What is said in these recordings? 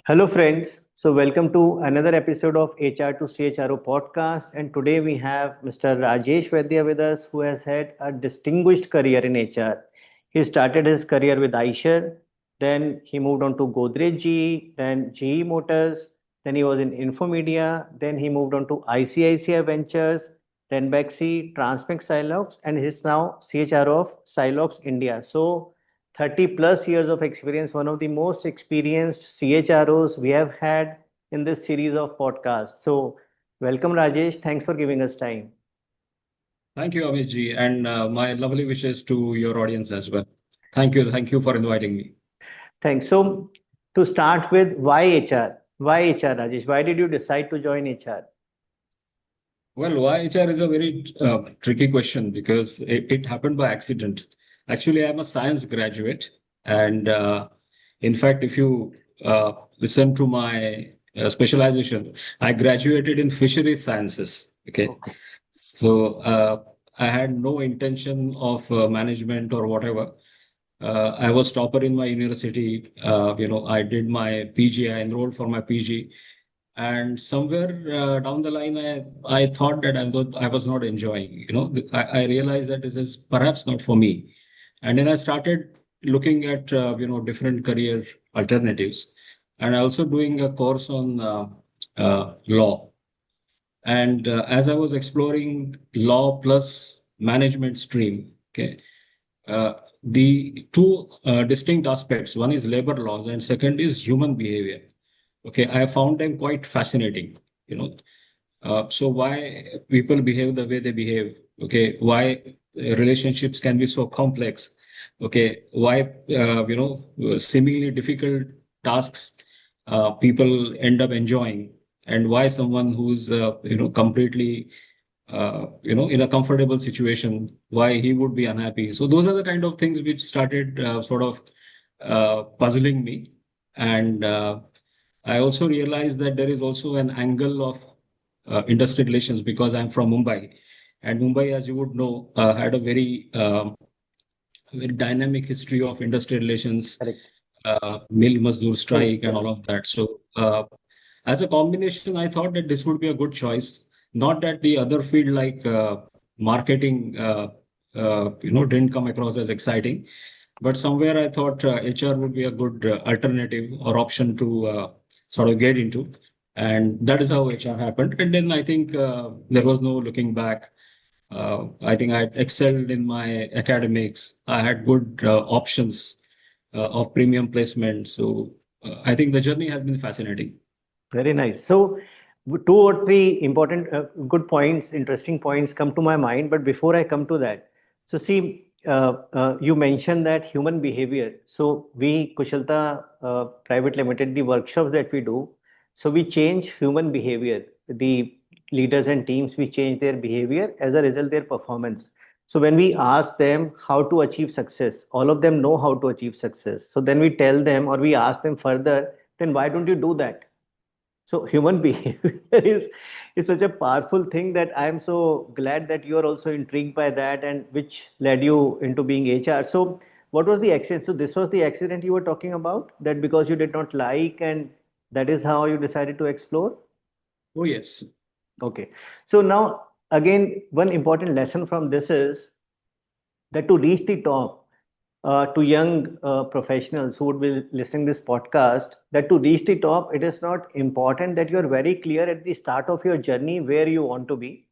Hello, friends. So, welcome to another episode of HR to CHRO podcast. And today we have Mr. Rajesh Vaidya with us, who has had a distinguished career in HR. He started his career with Aisher, then he moved on to Godrej GE, then GE Motors, then he was in Infomedia, then he moved on to ICICI Ventures, then Bexy, Transmix Silox, and he's now CHRO of Silox India. So, 30 plus years of experience, one of the most experienced CHROs we have had in this series of podcasts. So, welcome, Rajesh. Thanks for giving us time. Thank you, Amish ji, and my lovely wishes to your audience as well. Thank you for inviting me. Thanks. So, to start with, why HR? Why HR, Rajesh? Why did you decide to join HR? Well, why HR is a very tricky question because it happened by accident. Actually, I'm a science graduate, and in fact, if you listen to my specialization, I graduated in fishery sciences. Okay, Okay. so I had no intention of management or whatever. I was topper in my university. I did my PG. I enrolled for my PG, and somewhere down the line, I thought that I was not enjoying. I realized that this is perhaps not for me, and then I started looking at different career alternatives, and also doing a course on law. And as I was exploring law plus management stream, okay, the two distinct aspects, one is labor laws and second is human behavior. Okay, I found them quite fascinating. You know, so why people behave the way they behave? Okay, why relationships can be so complex? Okay, why seemingly difficult tasks people end up enjoying, and why someone who's completely in a comfortable situation, why he would be unhappy. So those are the kind of things which started sort of puzzling me, and I also realized that there is also an angle of industry relations because I'm from Mumbai, and Mumbai, as you would know, had a very dynamic history of industry relations, Correct. mill mazdoor True. strike, and Yeah. all of that. So, as a combination, I thought that this would be a good choice. Not that the other field like marketing, didn't come across as exciting, but somewhere I thought HR would be a good alternative or option to sort of get into. And that is how HR happened. And then I think there was no looking back. I think I excelled in my academics. I had good options of premium placement. So I think the journey has been fascinating. Very nice. So, two or three important, good points, interesting points come to my mind. But before I come to that, so see, you mentioned that human behavior. So, we, Kushalta Private Limited, the workshops that we do, so we change human behavior. The leaders and teams, we change their behavior as a result, their performance. So, when we ask them how to achieve success, all of them know how to achieve success. So, then we tell them or we ask them further, then why don't you do that? So human behavior is such a powerful thing that I am so glad that you are also intrigued by that and which led you into being HR. So what was the accident? So this was the accident you were talking about, that because you did not like and that is how you decided to explore? Oh, yes. Okay. So now again, one important lesson from this is that to reach the top, to young professionals who would be listening this podcast, that to reach the top, it is not important that you are very clear at the start of your journey where you want to be.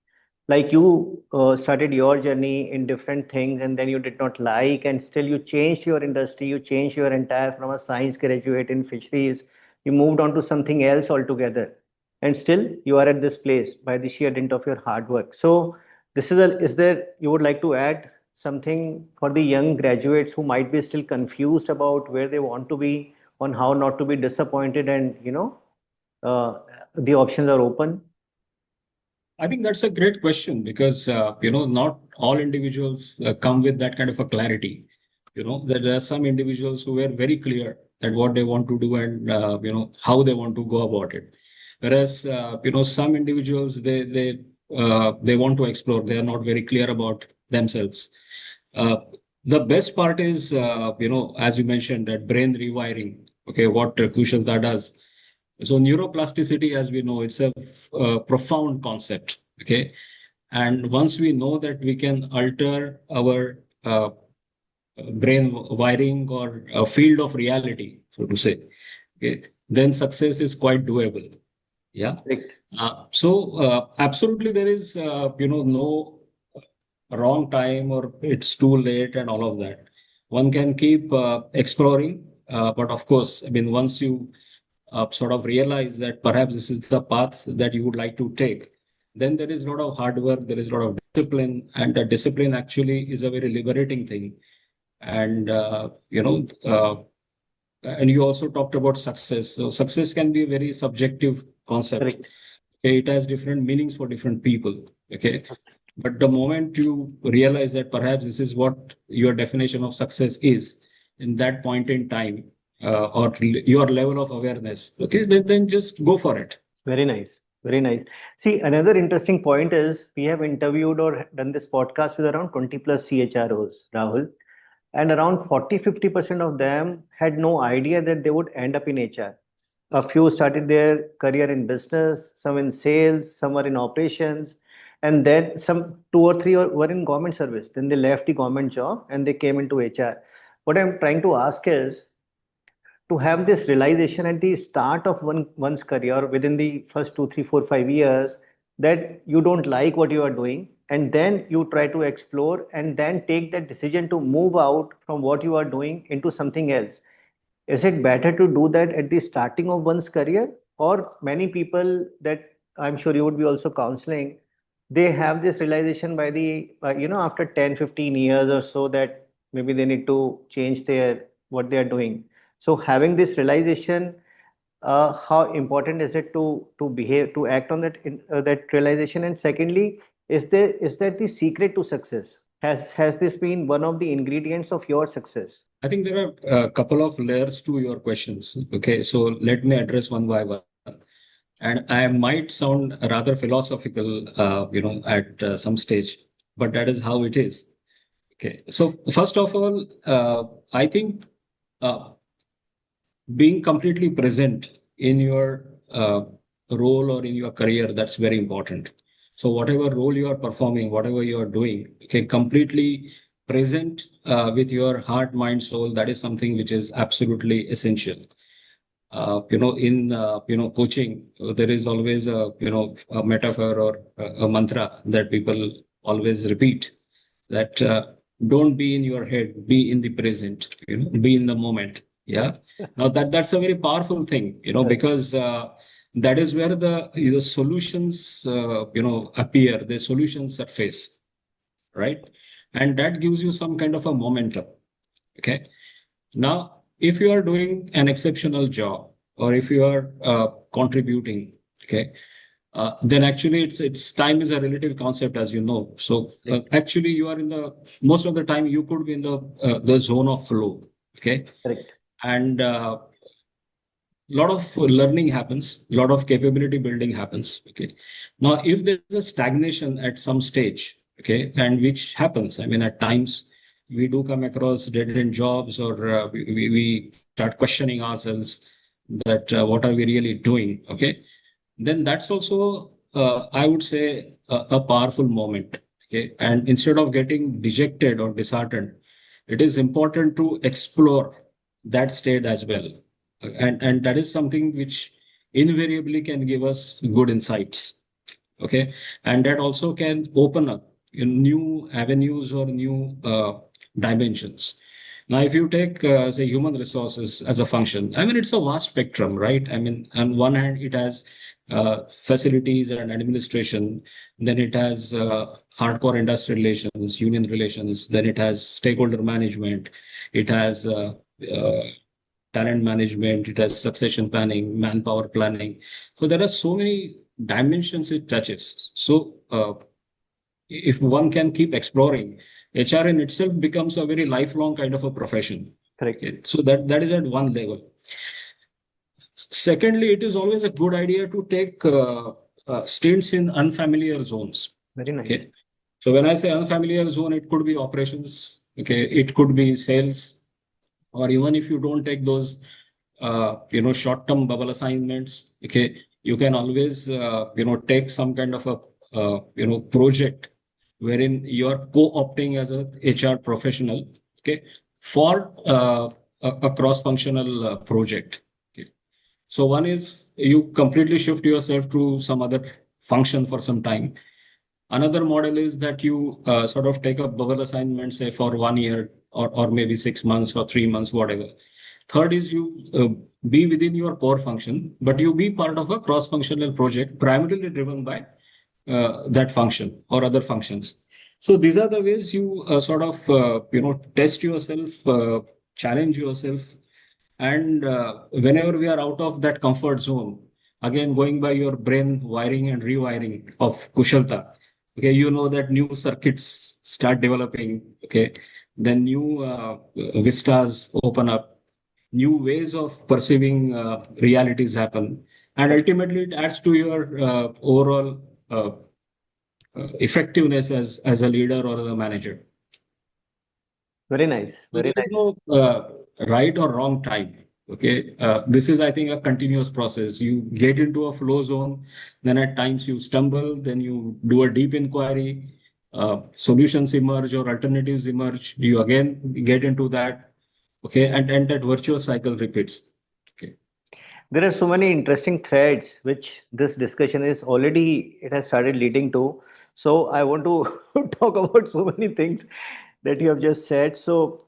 Like you started your journey in different things and then you did not like, and still you changed your industry, you changed your entire, from a science graduate in fisheries, you moved on to something else altogether, and still you are at this place by the sheer dint of your hard work. So this is a, is there, you would like to add something for the young graduates who might be still confused about where they want to be, on how not to be disappointed, and uh, the options are open? I think that's a great question because not all individuals come with that kind of a clarity. There are some individuals who were very clear that what they want to do and how they want to go about it. Whereas some individuals they want to explore. They are not very clear about themselves. Uh, the best part is as you mentioned, that brain rewiring. Okay, what Kushalta does. So neuroplasticity, as we know, it's a profound concept. Okay. And once we know that we can alter our brain wiring or a field of reality, so to say, okay, then success is quite doable. Yeah. Correct. Absolutely, there is, no wrong time or it's too late and all of that. One can keep exploring, but of course, I mean, once you sort of realize that perhaps this is the path that you would like to take, then there is a lot of hard work, there is a lot of discipline, and the discipline actually is a very liberating thing. And and you also talked about success. So success can be a very subjective concept. Correct. Okay, it has different meanings for different people. Okay. But the moment you realize that perhaps this is what your definition of success is in that point in time, your level of awareness, okay, then just go for it. Very nice. Very nice. See, another interesting point is we have interviewed or done this podcast with around 20 plus CHROs, Rahul, and around 40-50% of them had no idea that they would end up in HR. A few started their career in business, some in sales, some were in operations, and then some two or three were in government service. Then they left the government job and they came into HR. What I'm trying to ask is to have this realization at the start of one's career within the first 2, 3, 4, 5 years that you don't like what you are doing, and then you try to explore and then take that decision to move out from what you are doing into something else. Is it better to do that at the starting of one's career, or many people that I'm sure you would be also counseling, they have this realization by the after 10, 15 years or so that maybe they need to change their what they are doing. So having this realization, how important is it to behave, to act on that that realization? And secondly, is that the secret to success? Has this been one of the ingredients of your success? I think there are a couple of layers to your questions. Okay, so let me address one by one. And I might sound rather philosophical, at some stage, but that is how it is. Okay, so first of all, I think uh, being completely present in your role or in your career, that's very important. So whatever role you are performing, whatever you are doing, okay, completely present with your heart, mind, soul, that is something which is absolutely essential. In coaching, there is always a metaphor or a mantra that people always repeat, that don't be in your head, be in the present, be in the moment. Yeah. Now that's a very powerful thing, Correct. because that is where the solutions appear, the solutions surface, right? And that gives you some kind of a momentum. Okay. Now, if you are doing an exceptional job, or if you are contributing, okay, then actually it's time is a relative concept, as you know. So actually, you are in the most of the time you could be in the zone of flow, okay, Correct. and lot of learning happens, lot of capability building happens. Okay, now if there is a stagnation at some stage, okay, and which happens, I mean, at times we do come across dead-end jobs, or we start questioning ourselves that what are we really doing? Okay, then that's also I would say a powerful moment. Okay, and instead of getting dejected or disheartened, it is important to explore that state as well, and that is something which invariably can give us good insights. Okay, and that also can open up new avenues or new dimensions. Now, if you take, say, human resources as a function, I mean, it's a vast spectrum, right? I mean, on one hand, it has facilities and administration, then it has hardcore industrial relations, union relations, then it has stakeholder management, it has talent management, it has succession planning, manpower planning. So there are so many dimensions it touches. So if one can keep exploring, HR in itself becomes a very lifelong kind of a profession. Correct. Okay, so that is at one level. Secondly, it is always a good idea to take stints in unfamiliar zones. Very nice. Okay, so when I say unfamiliar zone, it could be operations. Okay, it could be sales, or even if you don't take those short-term bubble assignments. Okay, you can always take some kind of a project wherein you are co-opting as a HR professional. Okay, for a cross-functional project. Okay, so one is you completely shift yourself to some other function for some time. Another model is that you sort of take a bubble assignment, say for 1 year or maybe 6 months or 3 months, whatever. Third is you be within your core function, but you be part of a cross-functional project primarily driven by that function or other functions. So these are the ways you sort of test yourself, challenge yourself, and whenever we are out of that comfort zone, again going by your brain wiring and rewiring of Kushalta, okay, you know that new circuits start developing, okay, then new vistas open up, new ways of perceiving realities happen, and ultimately it adds to your overall effectiveness as a leader or as a manager. Very nice. So Very there is nice. no right or wrong time. Okay, this is, I think, a continuous process. You get into a flow zone, then at times you stumble, then you do a deep inquiry, solutions emerge or alternatives emerge. You again get into that, okay, and that virtuous cycle repeats. Okay. There are so many interesting threads which this discussion is already, it has started leading to. So I want to talk about so many things that you have just said. So,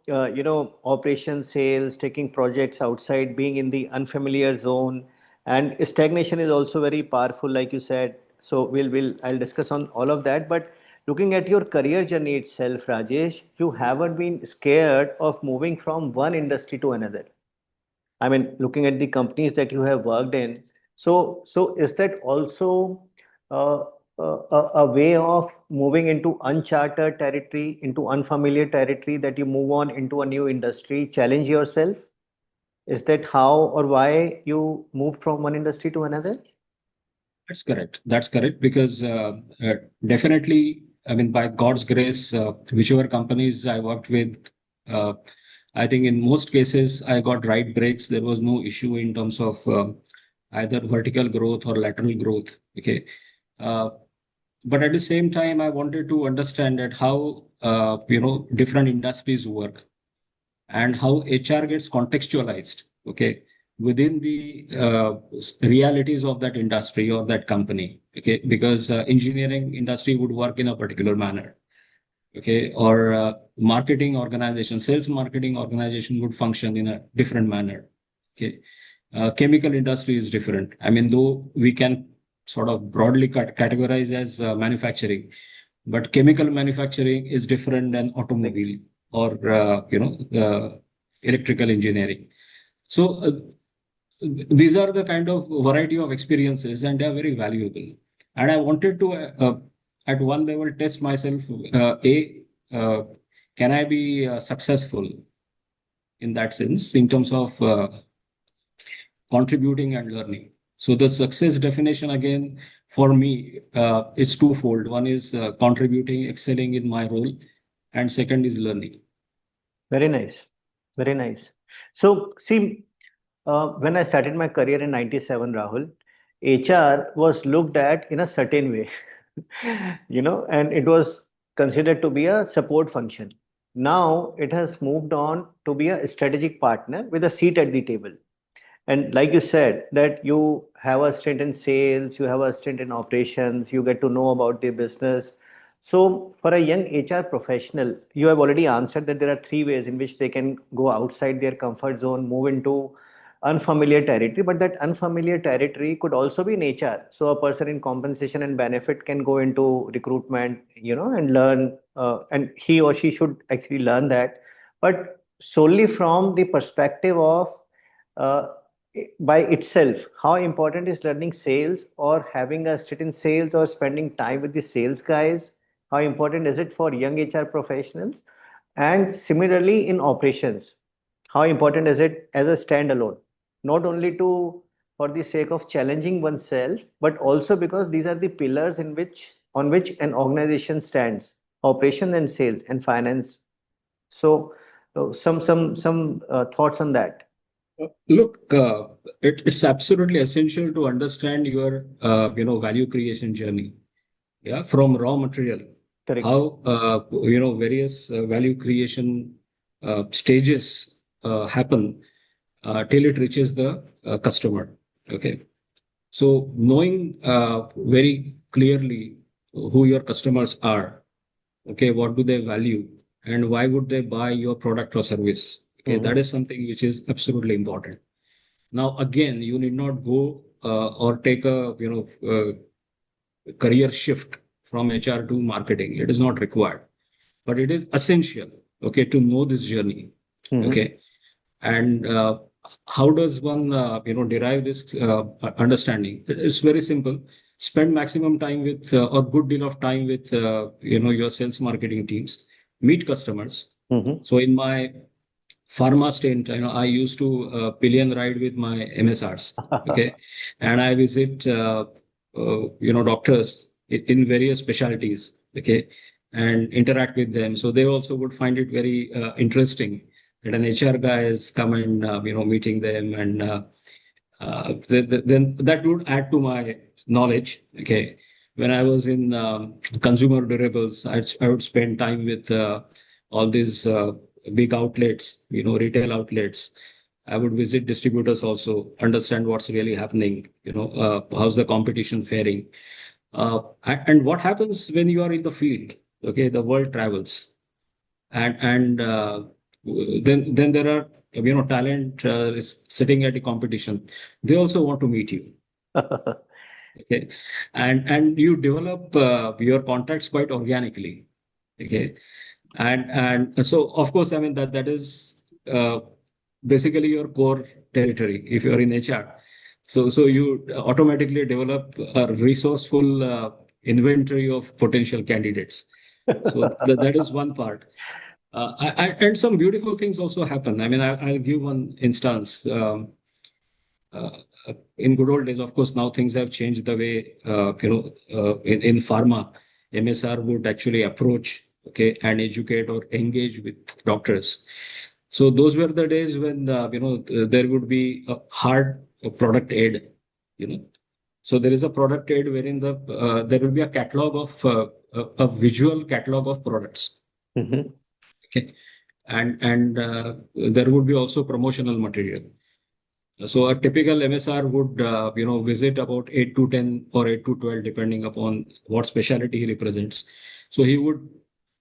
operation sales, taking projects outside, being in the unfamiliar zone, and stagnation is also very powerful, like you said. So I'll discuss on all of that. But looking at your career journey itself, Rajesh, you haven't been scared of moving from one industry to another. I mean, looking at the companies that you have worked in, so is that also uh, a way of moving into uncharted territory, into unfamiliar territory, that you move on into a new industry, challenge yourself? Is that how or why you moved from one industry to another? That's correct. That's correct. Because definitely, I mean, by God's grace, whichever companies I worked with, uh, I think in most cases I got right breaks. There was no issue in terms of either vertical growth or lateral growth. Okay. Uh, but at the same time, I wanted to understand that how different industries work and how HR gets contextualized, okay, within the realities of that industry or that company, okay, because engineering industry would work in a particular manner, okay, or marketing organization, sales marketing organization would function in a different manner, okay. Chemical industry is different. I mean, though we can sort of broadly categorize as manufacturing, but chemical manufacturing is different than Correct. automobile or electrical engineering. So these are the kind of variety of experiences, and they are very valuable. And I wanted to, at one level, test myself. Uh, can I be successful in that sense, in terms of contributing and learning? So the success definition again for me is twofold. One is contributing, excelling in my role, and second is learning. Very nice. Very nice. So, see, when I started my career in 97, Rahul, HR was looked at in a certain way, and it was considered to be a support function. Now it has moved on to be a strategic partner with a seat at the table. And like you said, that you have a stint in sales, you have a stint in operations, you get to know about the business. So, for a young HR professional, you have already answered that there are three ways in which they can go outside their comfort zone, move into unfamiliar territory. But that unfamiliar territory could also be in HR. So, a person in compensation and benefit can go into recruitment, and learn, and he or she should actually learn that. But solely from the perspective of uh, by itself, how important is learning sales or having a sit in sales or spending time with the sales guys? How important is it for young HR professionals? And similarly in operations, how important is it as a standalone? Not only to for the sake of challenging oneself, but also because these are the pillars in which on which an organization stands: operation and sales and finance. So, thoughts on that. Look, it's absolutely essential to understand your value creation journey. Yeah, from raw material, Correct. how various value creation stages happen till it reaches the customer. Okay, so knowing very clearly who your customers are, okay, what do they value, and why would they buy your product or service? Okay, Mm-hmm. that is something which is absolutely important. Now, again, you need not go or take a career shift from HR to marketing. It is not required, but it is essential. Okay, to know this journey. Mm-hmm. Okay, and how does one derive this understanding? It's very simple. Spend maximum time with or good deal of time with your sales marketing teams. Meet customers. Mm-hmm. So in my pharma stint, I used to pillion ride with my MSRs. Okay, and I visit doctors in various specialties. Okay, and interact with them. So they also would find it very interesting that an HR guy has come and meeting them, and then that would add to my knowledge. Okay, when I was in consumer durables, I would spend time with all these big outlets, retail outlets. I would visit distributors also, understand what's really happening, how's the competition faring. And what happens when you are in the field? Okay, the world travels, and then there are talent is sitting at a competition. They also want to meet you. Okay, and you develop your contacts quite organically. Okay, and so of course, I mean that is basically your core territory if you're in HR. So you automatically develop a resourceful inventory of potential candidates. So that is one part. And some beautiful things also happen. I mean, I'll give one instance. Uh, in good old days, of course, now things have changed the way, in pharma, MSR would actually approach, okay, and educate or engage with doctors. So those were the days when, there would be a hard product aid, you know. So there is a product aid wherein there will be a catalog of, a visual catalog of products. Mm-hmm. Okay, and there would be also promotional material. So a typical MSR would visit about 8 to 10 or 8 to 12, depending upon what specialty he represents. So he would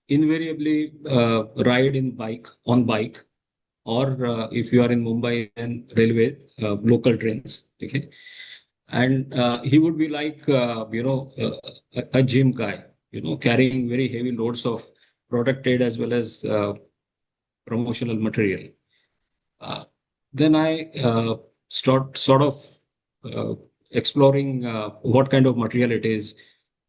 invariably ride in bike on bike, or if you are in Mumbai, then railway local trains. Okay, and he would be like a gym guy, carrying very heavy loads of product aid as well as promotional material. Uh, then I start sort of uh, exploring what kind of material it is,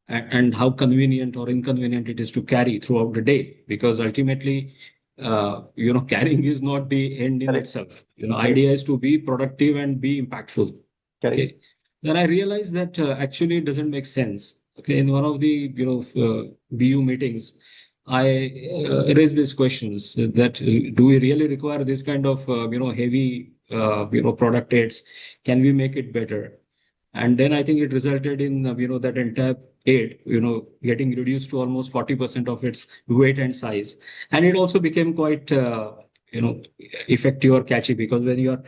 and how convenient or inconvenient it is to carry throughout the day. Because ultimately, carrying is not the end in Correct. itself. Correct. Idea is to be productive and be impactful. Correct. Okay. Then I realized that actually it doesn't make sense. Okay. In one of the BU meetings, I raise these questions that do we really require this kind of heavy product aids? Can we make it better? And then I think it resulted in that entire aid getting reduced to almost 40% of its weight and size, and it also became quite effective or catchy, because when you are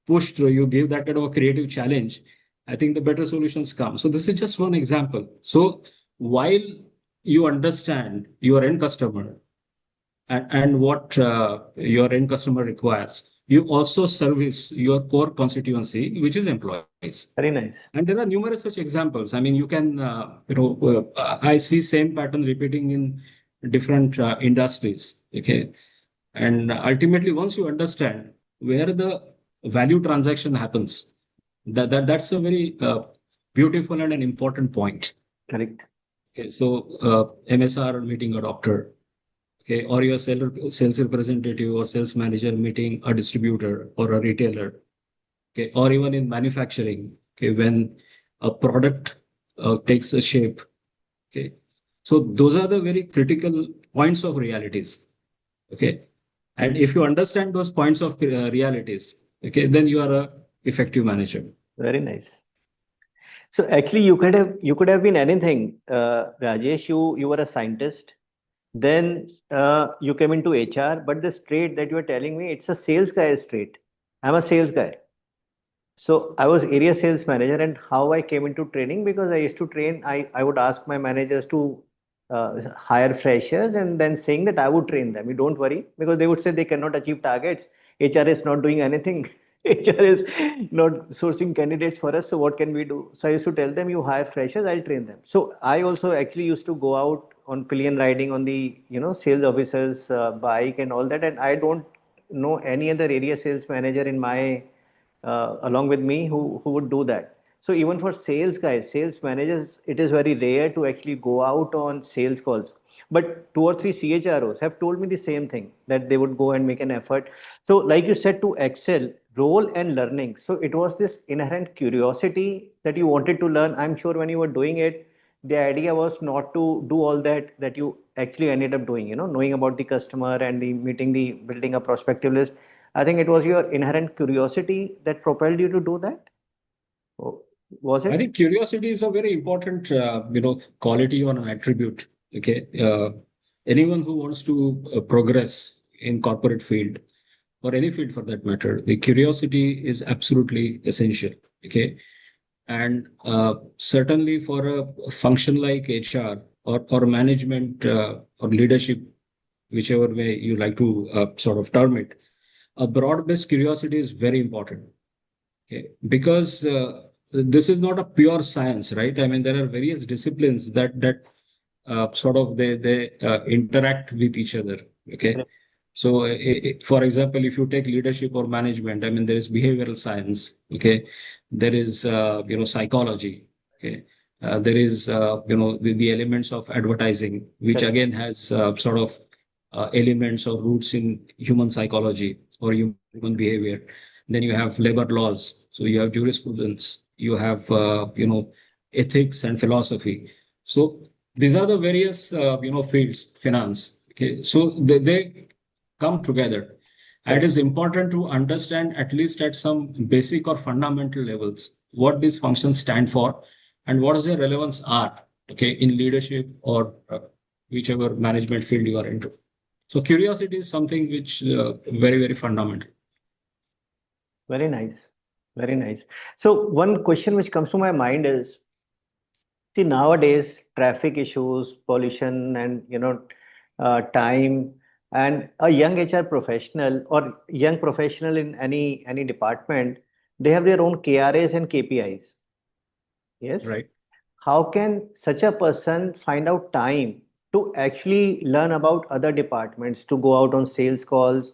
pushed or you give that kind of a creative challenge, I think the better solutions come. So this is just one example. So while you understand your end customer, and what your end customer requires, you also service your core constituency, which is employees. Very nice. And there are numerous such examples. I mean, you can, I see same pattern repeating in different industries. Okay. And ultimately, once you understand where the value transaction happens, that's a very beautiful and an important point. Correct. Okay. So, MSR meeting a doctor, okay, or your sales representative or sales manager meeting a distributor or a retailer, okay, or even in manufacturing, okay, when a product takes a shape, okay. So those are the very critical points of realities, okay. And if you understand those points of realities, okay, then you are a effective manager. Very nice. So actually, you could have been anything, Rajesh. You were a scientist. Then you came into HR, but the trait that you are telling me, it's a sales guy trait. I'm a sales guy. So I was area sales manager, and how I came into training, because I used to train. I would ask my managers to hire freshers, and then saying that I would train them. You don't worry, because they would say they cannot achieve targets. HR is not doing anything. HR is not sourcing candidates for us. So what can we do? So I used to tell them, you hire freshers, I'll train them. So I also actually used to go out on pillion riding on the sales officers bike and all that, and I don't know any other area sales manager in my along with me who would do that. So even for sales guys, sales managers, it is very rare to actually go out on sales calls. But two or three CHROs have told me the same thing, that they would go and make an effort. So like you said, to excel, role and learning. So it was this inherent curiosity that you wanted to learn. I'm sure when you were doing it, the idea was not to do all that you actually ended up doing, knowing about the customer and the meeting, the building a prospective list. I think it was your inherent curiosity that propelled you to do that. Oh, was I it? think curiosity is a very important, quality or an attribute. Okay, anyone who wants to progress in corporate field or any field for that matter, the curiosity is absolutely essential. Okay, and certainly for a function like HR or management or leadership, whichever way you like to sort of term it, a broad-based curiosity is very important. Okay, because this is not a pure science, right? I mean, there are various disciplines that sort of they interact with each other. Okay, Correct. so for example, if you take leadership or management, I mean, there is behavioral science. Okay, there is psychology. Okay, there is the elements of advertising, which Correct. again has sort of elements or roots in human psychology or human behavior. Then you have labor laws, so you have jurisprudence, you have ethics and philosophy. So these are the various fields, finance. Okay, so they come together. And it Correct. is important to understand, at least at some basic or fundamental levels, what these functions stand for and what is their relevance are, okay, in leadership or whichever management field you are into. So curiosity is something which very, very fundamental. Very nice. Very nice. So one question which comes to my mind is, see, nowadays traffic issues, pollution, and time, and a young HR professional or young professional in any department, they have their own KRAs and KPIs. Yes. Right. How can such a person find out time to actually learn about other departments, to go out on sales calls?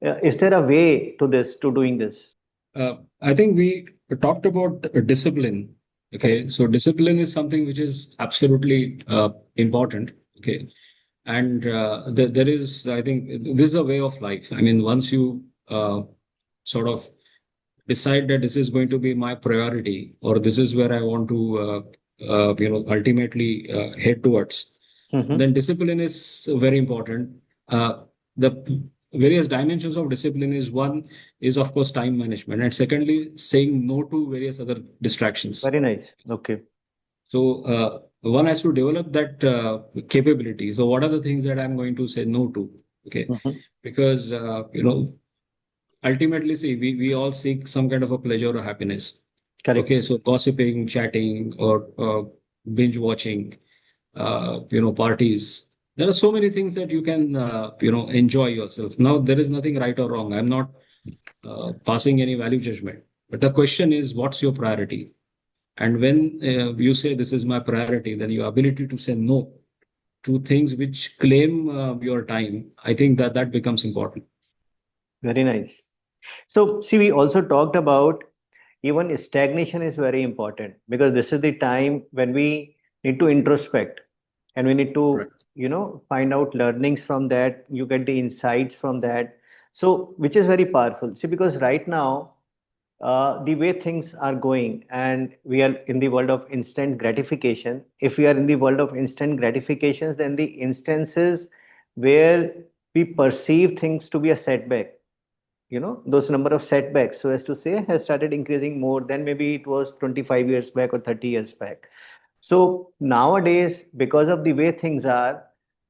Is there a way to doing this? I think we talked about discipline. Correct. Okay, so discipline is something which is absolutely important. Okay, and there is, I think, this is a way of life. I mean, once you sort of decide that this is going to be my priority, or this is where I want to, ultimately head towards, Mm-hmm. then discipline is very important. The various dimensions of discipline is one is of course time management, and secondly saying no to various other distractions. Very nice. Okay. So one has to develop that capability. So what are the things that I'm going to say no to? Okay, Mm-hmm. because ultimately, see, we all seek some kind of a pleasure or happiness. Correct. Okay, so gossiping, chatting, or binge watching, parties. There are so many things that you can, enjoy yourself. Now, there is nothing right or wrong. I'm not passing any value judgment. But the question is, what's your priority? And when you say this is my priority, then your ability to say no to things which claim your time, I think that that becomes important. Very nice. So, see, we also talked about even stagnation is very important, because this is the time when we need to introspect, and we need to, Correct. find out learnings from that. You get the insights from that. So, which is very powerful. See, because right now, the way things are going, and we are in the world of instant gratification. If we are in the world of instant gratifications, then the instances where we perceive things to be a setback, those number of setbacks, so as to say, has started increasing more than maybe it was 25 years back or 30 years back. So nowadays, because of the way things are,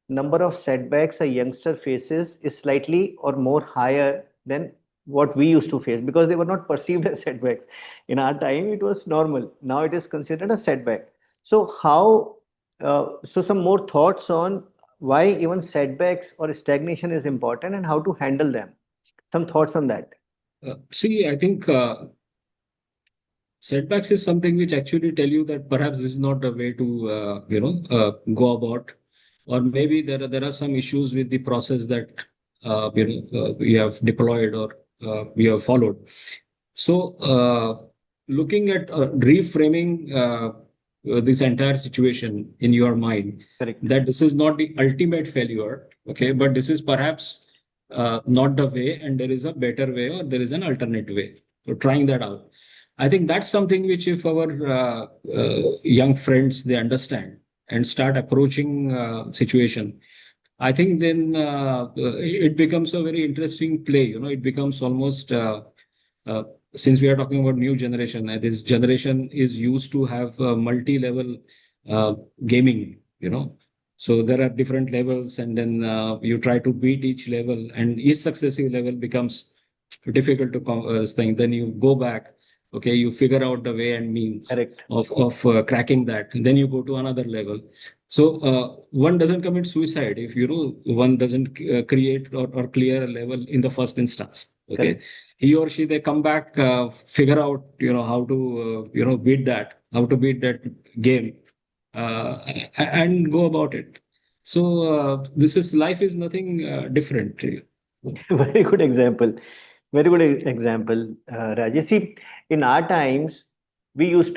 number of setbacks a youngster faces is slightly or more higher than what we used to face, because they were not perceived as setbacks. In our time, it was normal. Now it is considered a setback. So so some more thoughts on why even setbacks or stagnation is important and how to handle them. Some thoughts on that. See, I think setbacks is something which actually tell you that perhaps this is not the way to go about, or maybe there are some issues with the process that you have deployed or you have followed. So, looking at reframing this entire situation in your mind, Correct. that this is not the ultimate failure, okay, but this is perhaps not the way, and there is a better way or there is an alternate way. So, trying that out. I think that's something which, if our young friends they understand and start approaching situation, I think then it becomes a very interesting play. It becomes almost uh, since we are talking about new generation, this generation is used to have multi-level uh, gaming. So there are different levels, and then you try to beat each level, and each successive level becomes difficult to thing. Then you go back, okay, you figure out the way and means Correct. of cracking that, and then you go to another level. So one doesn't commit suicide if one doesn't create or clear a level in the first instance. Okay, Correct. he or she they come back, figure out how to how to beat that game, and go about it. So this is life is nothing different. Very good example. Very good example, Rajesh. See, in our times, I was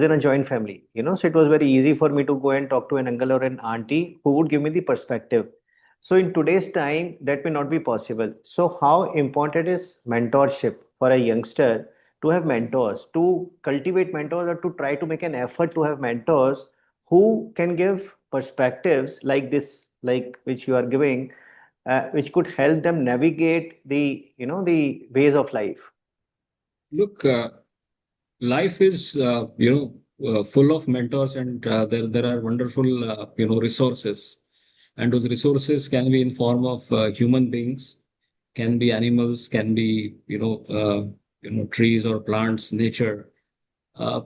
in a joint family, so it was very easy for me to go and talk to an uncle or an auntie who would give me the perspective. So in today's time, that may not be possible. So how important is mentorship for a youngster, to have mentors, to cultivate mentors, or to try to make an effort to have mentors who can give perspectives like this, like which you are giving, which could help them navigate the ways of life. Look, life is full of mentors, and there are wonderful resources, and those resources can be in form of human beings, can be animals, can be trees or plants, nature. uh,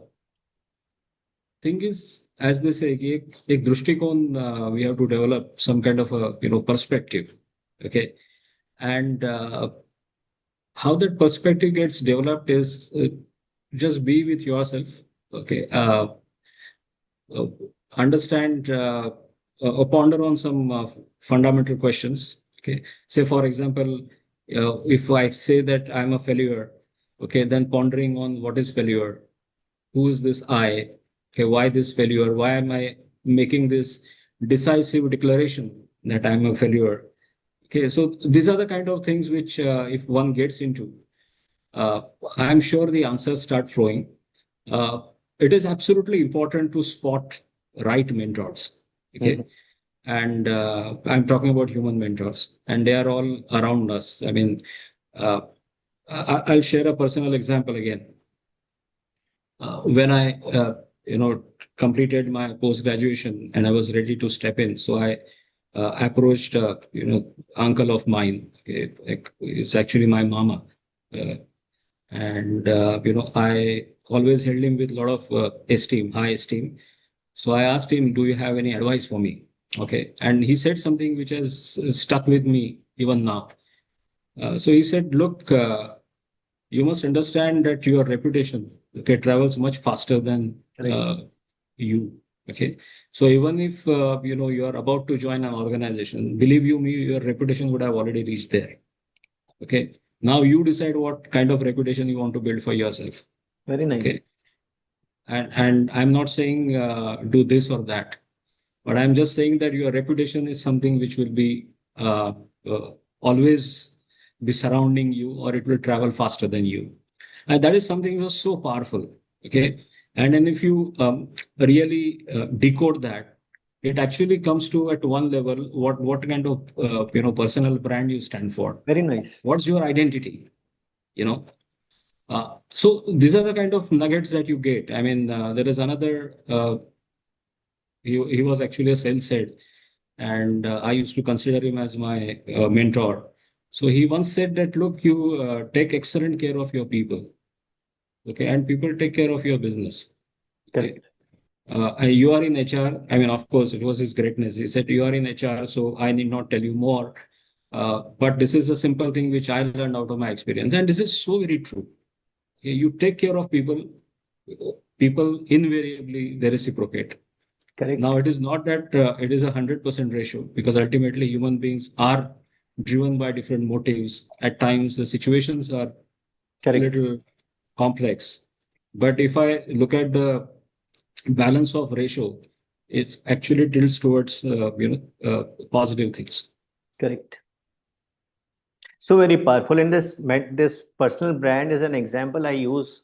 Thing is, as they say, कि एक दृष्टिकोण, we have to develop some kind of a perspective. Okay, and how that perspective gets developed is just be with yourself. Okay, uh, understand, ponder on some fundamental questions. Okay, say for example, if I say that I'm a failure, okay, then pondering on what is failure, who is this I, okay, why this failure, why am I making this decisive declaration that I'm a failure. Okay, so these are the kind of things which, if one gets into, uh, I'm sure the answers start flowing. Uh, it is absolutely important to spot right mentors. Okay. Mhm. And I'm talking about human mentors, and they are all around us. I mean, uh, I'll share a personal example again. When I, completed my post graduation and I was ready to step in, so I approached, uncle of mine. Okay, like, it's actually my mama. Uh, and I always held him with a lot of esteem, high esteem. So I asked him, do you have any advice for me? Okay, and he said something which has stuck with me even now. So he said, look, you must understand that your reputation, okay, travels much faster than Correct. you. Okay, so even if you are about to join an organization, believe you me, your reputation would have already reached there. Okay, now you decide what kind of reputation you want to build for yourself. Very nice. Okay, and I'm not saying do this or that, but I'm just saying that your reputation is something which will be uh, always be surrounding you, or it will travel faster than you. And that is something which was so powerful. Okay, and then if you really decode that, it actually comes to at one level, what kind of personal brand you stand for. Very nice. What's your identity? You know, so these are the kind of nuggets that you get. I mean, there is another. He was actually a sales head, and I used to consider him as my mentor. So he once said that, look, you take excellent care of your people, okay, and people take care of your business. Okay. Correct. You are in HR. I mean, of course, it was his greatness. He said, you are in HR, so I need not tell you more. But this is a simple thing which I learned out of my experience. And this is so very true. You take care of people, people invariably they reciprocate. Correct. Now, it is not that it is 100% ratio, because ultimately human beings are driven by different motives. At times, the situations are a Correct. little complex. But if I look at the balance of ratio, it actually tilts towards positive things. Correct. So very powerful. And this personal brand is an example I use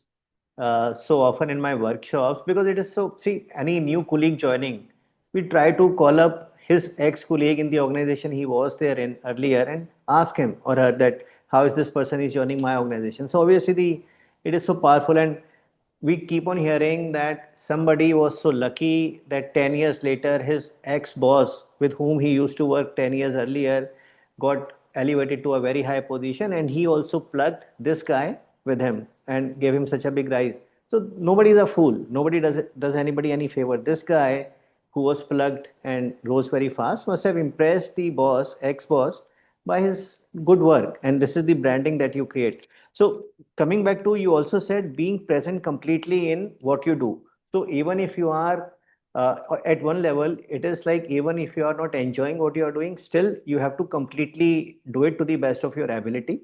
so often in my workshops because it is so. See, any new colleague joining, we try to call up his ex-colleague in the organization he was there in earlier and ask him or her that how is this person is joining my organization. So obviously the it is so powerful, and we keep on hearing that somebody was so lucky that 10 years later his ex-boss with whom he used to work 10 years earlier got elevated to a very high position, and he also plugged this guy with him and gave him such a big rise. So nobody is a fool, nobody does anybody any favor. This guy who was plugged and rose very fast must have impressed the boss, ex-boss, by his good work, and this is the branding that you create. So coming back to, you also said being present completely in what you do. So even if you are at one level, it is like even if you are not enjoying what you are doing, still you have to completely do it to the best of your ability.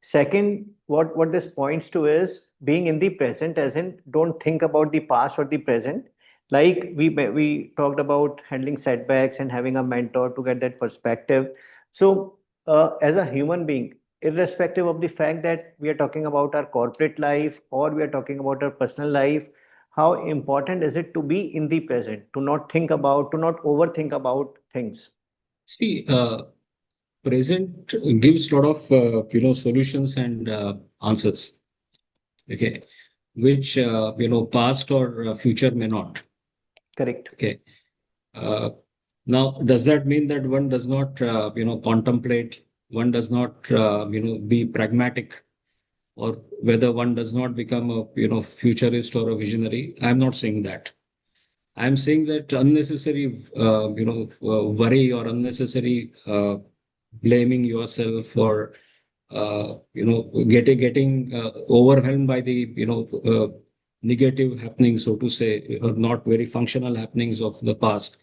Second, what this points to is being in the present, as in don't think about the past or the present. Like we talked about handling setbacks and having a mentor to get that perspective. So, as a human being, irrespective of the fact that we are talking about our corporate life or we are talking about our personal life, how important is it to be in the present, to not think about, to not overthink about things? See, present gives a lot of solutions and answers. Okay, which past or future may not. Correct. Okay. Uh, Now, does that mean that one does not contemplate, one does not be pragmatic, or whether one does not become a futurist or a visionary? I'm not saying that. I'm saying that unnecessary worry or unnecessary blaming yourself or getting overwhelmed by the negative happenings, so to say, or not very functional happenings of the past,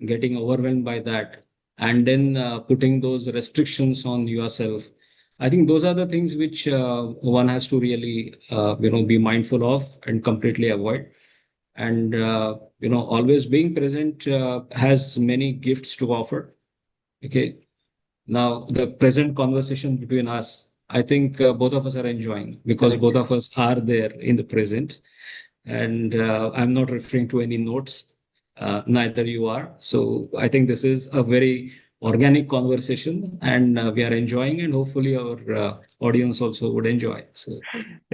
getting overwhelmed by that, and then putting those restrictions on yourself. I think those are the things which one has to really be mindful of and completely avoid. And always being present has many gifts to offer. Okay, now, the present conversation between us, I think both of us are enjoying because Correct. both of us are there in the present. And I'm not referring to any notes, neither you are. So I think this is a very organic conversation, and we are enjoying, and hopefully our audience also would enjoy. So,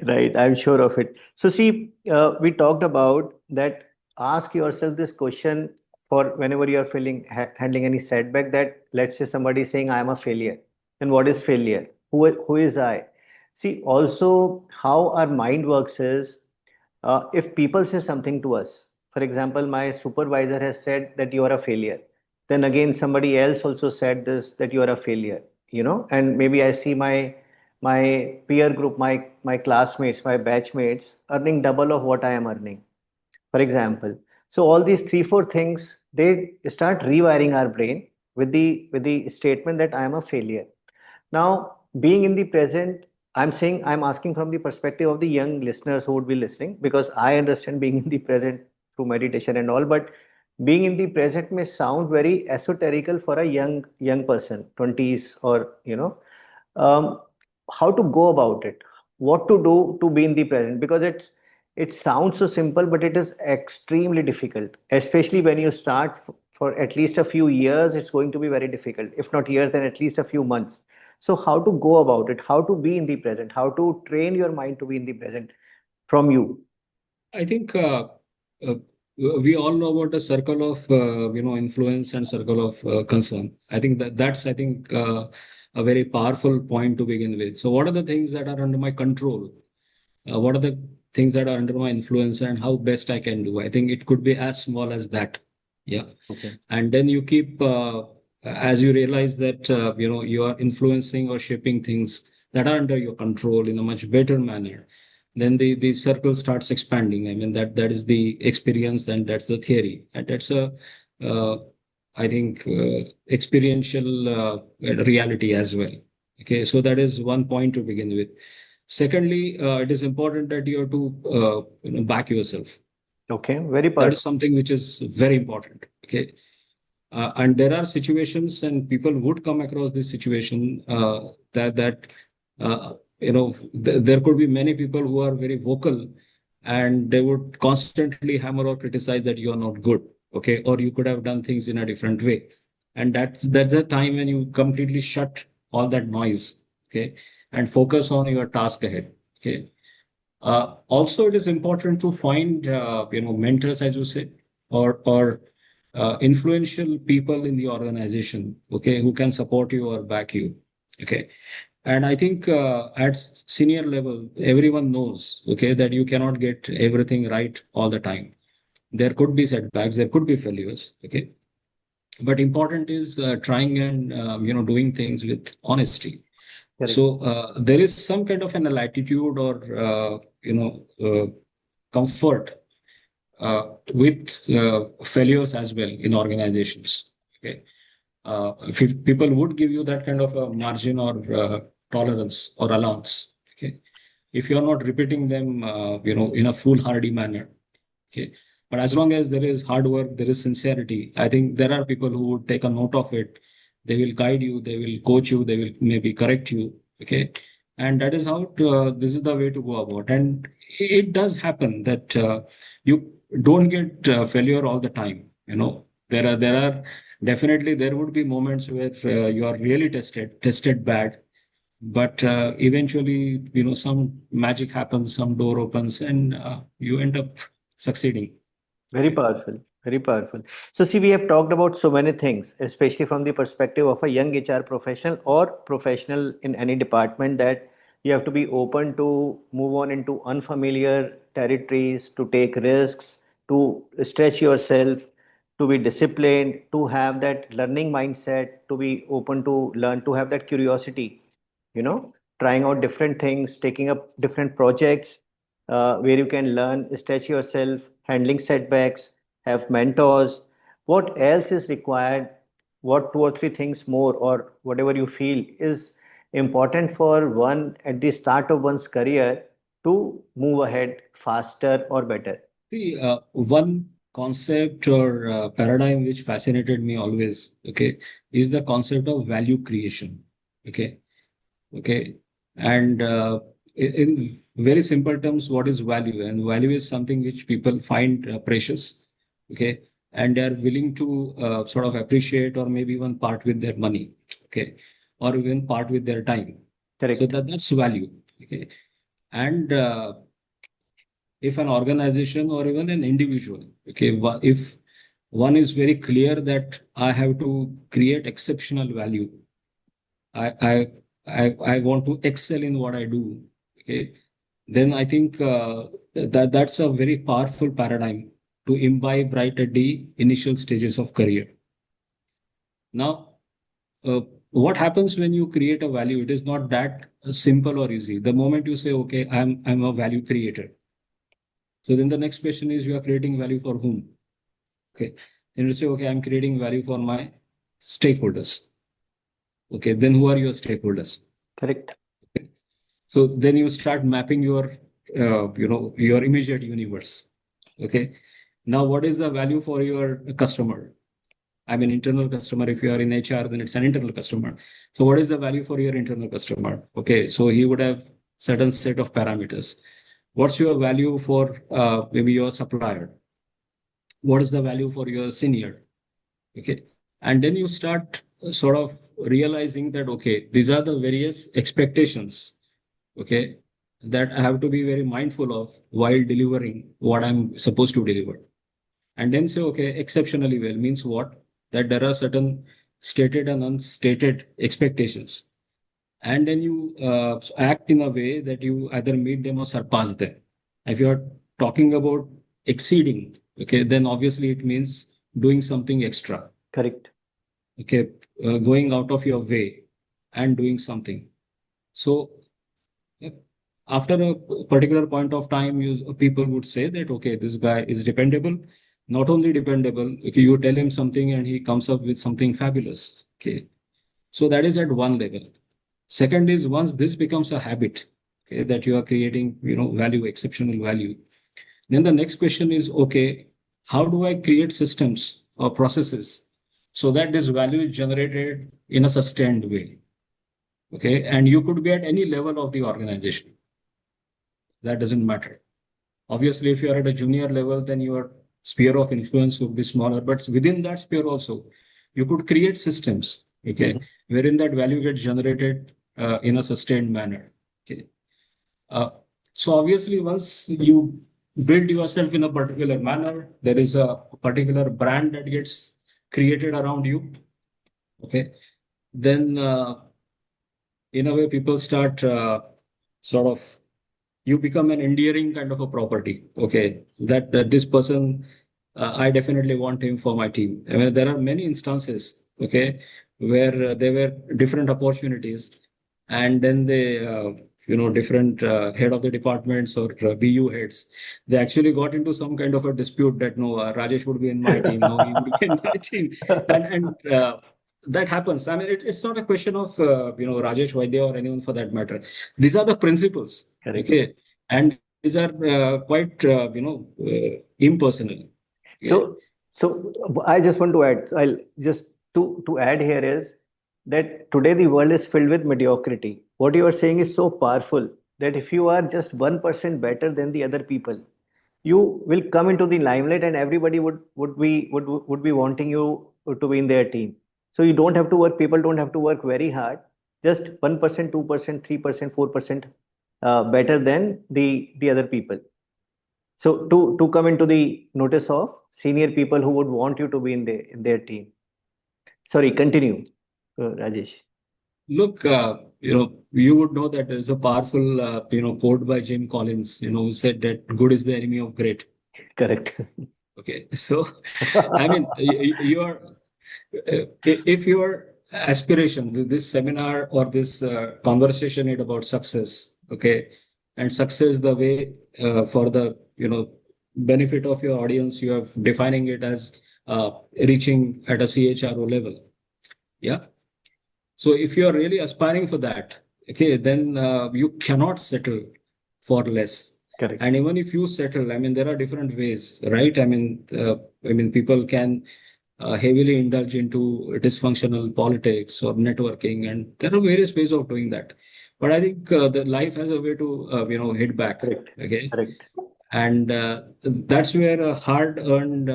Right, I'm sure of it. So, see, we talked about that. Ask yourself this question for whenever you are feeling handling any setback. That let's say somebody is saying, "I am a failure." Then what is failure? Who is I? See, also how our mind works is if people say something to us, for example, my supervisor has said that you are a failure, then again somebody else also said this that you are a failure, and maybe I see my peer group, my classmates, my batchmates earning double of what I am earning, for example. So all these three, four things, they start rewiring our brain with the statement that I am a failure. Now, being in the present, I'm asking from the perspective of the young listeners who would be listening, because I understand being in the present through meditation and all, but being in the present may sound very esoterical for a young person, 20s, or um, how to go about it, what to do to be in the present, because it sounds so simple, but it is extremely difficult, especially when you start. for at least a few years, it's going to be very difficult. If not years, then at least a few months. So, how to go about it? How to be in the present? How to train your mind to be in the present from you? I think uh, we all know about the circle of influence and circle of concern. I think that's a very powerful point to begin with. So, what are the things that are under my control? What are the things that are under my influence and how best I can do? I think it could be as small as that. Yeah. Okay. And then you keep, as you realize that, you are influencing or shaping things that are under your control in a much better manner, then the circle starts expanding. I mean, that is the experience and that's the theory. And that's uh, I think, experiential reality as well. Okay. So that is one point to begin with. Secondly, it is important that you have to back yourself. Okay. Very That is powerful. something which is very important. Okay, and there are situations, and people would come across this situation that there could be many people who are very vocal, and they would constantly hammer or criticize that you are not good. Okay, or you could have done things in a different way, and that's the time when you completely shut all that noise. Okay, and focus on your task ahead. Okay. Also, it is important to find mentors, as you said, or influential people in the organization, okay, who can support you or back you. Okay. And I think at senior level, everyone knows, okay, that you cannot get everything right all the time. There could be setbacks, there could be failures. Okay. But important is trying and doing things with honesty. Correct. So there is some kind of an latitude or comfort with failures as well in organizations. Okay, if people would give you that kind of a margin or tolerance or allowance. Okay, if you are not repeating them, in a foolhardy manner. Okay, but as long as there is hard work, there is sincerity. I think there are people who would take a note of it. They will guide you. They will coach you. They will maybe correct you. Okay, and that is how this is the way to go about. And it does happen that you don't get failure all the time. There are definitely there would be moments where you are really tested bad, but eventually some magic happens, some door opens, and you end up succeeding. Very Okay. powerful. Very powerful. So, see, we have talked about so many things, especially from the perspective of a young HR professional or professional in any department, that you have to be open to move on into unfamiliar territories, to take risks, to stretch yourself, to be disciplined, to have that learning mindset, to be open to learn, to have that curiosity, trying out different things, taking up different projects where you can learn, stretch yourself, handling setbacks, have mentors. What else is required? What two or three things more, or whatever you feel is important for one at the start of one's career to move ahead faster or better? See, one concept or paradigm which fascinated me always, okay, is the concept of value creation. Okay. Okay. And in very simple terms, what is value? And value is something which people find precious. Okay. And they are willing to sort of appreciate or maybe even part with their money. Okay. Or even part with their time. So Correct. that's value. Okay. And if an organization or even an individual, okay, if one is very clear that I have to create exceptional value, I I I want to excel in what I do. Okay, then I think that's a very powerful paradigm to imbibe right at the initial stages of career. Now, uh, what happens when you create a value? It is not that simple or easy. The moment you say, "Okay, I'm a value creator," so then the next question is, you are creating value for whom? Okay, then you say, "Okay, I'm creating value for my stakeholders." Okay, then who are your stakeholders? Correct. So then you start mapping your immediate universe. Okay. Now, what is the value for your customer? I mean, internal customer. If you are in HR, then it's an internal customer. So what is the value for your internal customer? Okay. So he would have certain set of parameters. What's your value for maybe your supplier? What is the value for your senior? Okay. And then you start sort of realizing that, okay, these are the various expectations, okay, that I have to be very mindful of while delivering what I'm supposed to deliver. And then say, okay, exceptionally well means what? That there are certain stated and unstated expectations. And then you act in a way that you either meet them or surpass them. If you're talking about exceeding, okay, then obviously it means doing something extra, Correct. okay, going out of your way and doing something. So uh, after a particular point of time, people would say that, okay, this guy is dependable. Not only dependable, okay, you tell him something and he comes up with something fabulous. Okay. So that is at one level. Second is once this becomes a habit, okay, that you are creating, value, exceptional value. Then the next question is, okay, how do I create systems or processes so that this value is generated in a sustained way? Okay. And you could be at any level of the organization. That doesn't matter. Obviously, if you are at a junior level, then your sphere of influence would be smaller. But within that sphere also, you could create systems, okay, Mhm. wherein that value gets generated in a sustained manner. Okay. Uh, so obviously, once you build yourself in a particular manner, there is a particular brand that gets created around you. Okay. Then, in a way, people start sort of you become an endearing kind of a property. Okay, that this person, I definitely want him for my team. I mean, there are many instances, okay, where there were different opportunities, and then they, different head of the departments or BU heads, they actually got into some kind of a dispute that no, Rajesh would be in my team, no, he would be in my team, and that happens. I mean, it's not a question of Rajesh Vaidya or anyone for that matter. These are the principles, Correct. okay, and these are quite impersonal. Okay. So, so I just want to add. I'll just to add here is that today the world is filled with mediocrity. What you are saying is so powerful that if you are just 1% better than the other people, you will come into the limelight, and everybody would be wanting you to be in their team. So you don't have to work. People don't have to work very hard. Just 1%, 2%, 3%, 4% better than the other people. So to come into the notice of senior people who would want you to be in their team. Sorry, continue, Rajesh. Look, you would know that there's a powerful, quote by Jim Collins, who said that good is the enemy of great. Correct. Okay. So, I mean, you are, if your aspiration, this seminar or this conversation is about success, okay, and success the way for the, benefit of your audience, you are defining it as reaching at a CHRO level. Yeah. So if you are really aspiring for that, okay, then you cannot settle for less. And Correct. even if you settle, I mean, there are different ways, right? I mean, people can heavily indulge into dysfunctional politics or networking, and there are various ways of doing that. But I think the life has a way to, hit back, Correct. okay? Correct. And that's where a hard-earned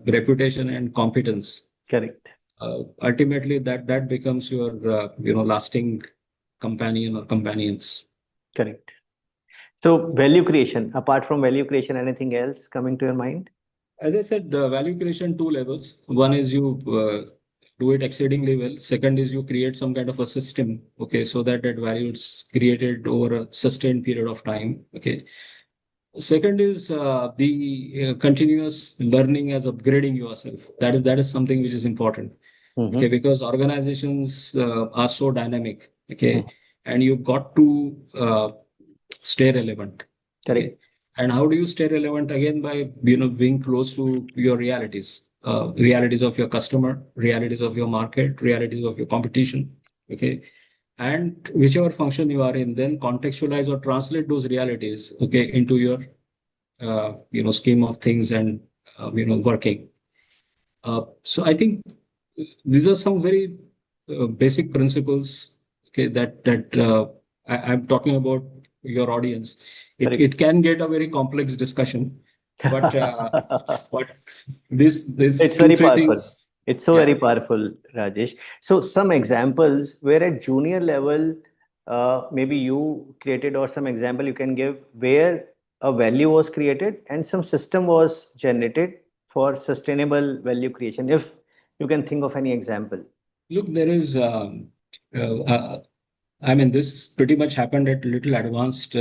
reputation and competence Correct. ultimately that becomes your lasting companion or companions. Correct. So value creation. Apart from value creation, anything else coming to your mind? As I said, value creation two levels. One is you do it exceedingly well. Second is you create some kind of a system, okay, so that that value is created over a sustained period of time. Okay. Second is the continuous learning as upgrading yourself. That is something which is important. Okay, Mm-hmm. because organizations are so dynamic. Okay, Mm-hmm. and you've got to stay relevant. Okay, Correct. and how do you stay relevant? Again, by being close to your realities, realities of your customer, realities of your market, realities of your competition. Okay, and whichever function you are in, then contextualize or translate those realities, okay, into your scheme of things and working. So I think these are some very basic principles, okay, that I'm talking about your audience. It Correct. can get a very complex discussion, but but this It's two very three powerful. things. It's so Yeah. very powerful, Rajesh. So, some examples where at junior level, maybe you created, or some example you can give where a value was created and some system was generated for sustainable value creation. If you can think of any example. Look, there is, uh, uh, I mean, this pretty much happened at little advanced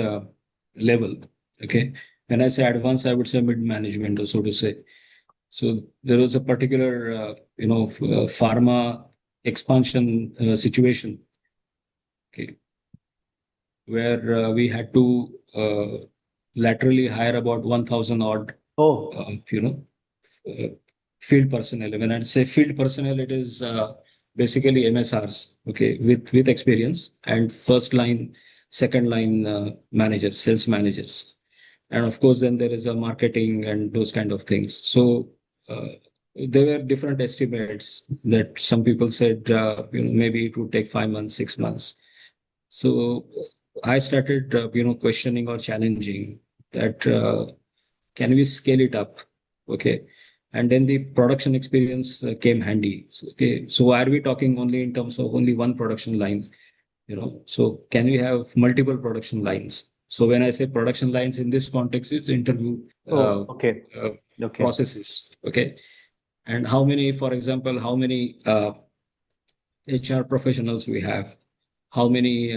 level. Okay. When I say advanced, I would say mid management, or so to say. So there was a particular, pharma expansion situation, okay, where we had to laterally hire about 1,000 odd, Oh, uh, you know, uh, field personnel. When I say field personnel, it is basically MSRs, okay, with experience, and first line, second line managers, sales managers, and of course then there is a marketing and those kind of things. So uh, there were different estimates that some people said maybe it would take 5 months, 6 months. So I started questioning or challenging that can we scale it up, okay, and then the production experience came handy. So, okay, so why are we talking only in terms of only one production line? So can we have multiple production lines? So when I say production lines in this context, it's interview oh, okay, uh, okay. processes, okay, and how many, for example, how many HR professionals we have, how many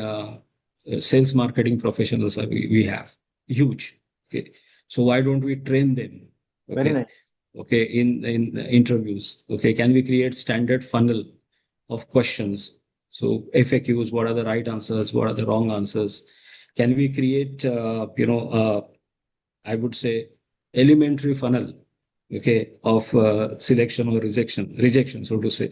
sales marketing professionals we have? Huge, okay. So why don't we train them, Very okay, nice. okay, in interviews, okay? Can we create standard funnel of questions? So FAQs, what are the right answers? What are the wrong answers? Can we create, I would say, elementary funnel, okay, of selection or rejection, so to say.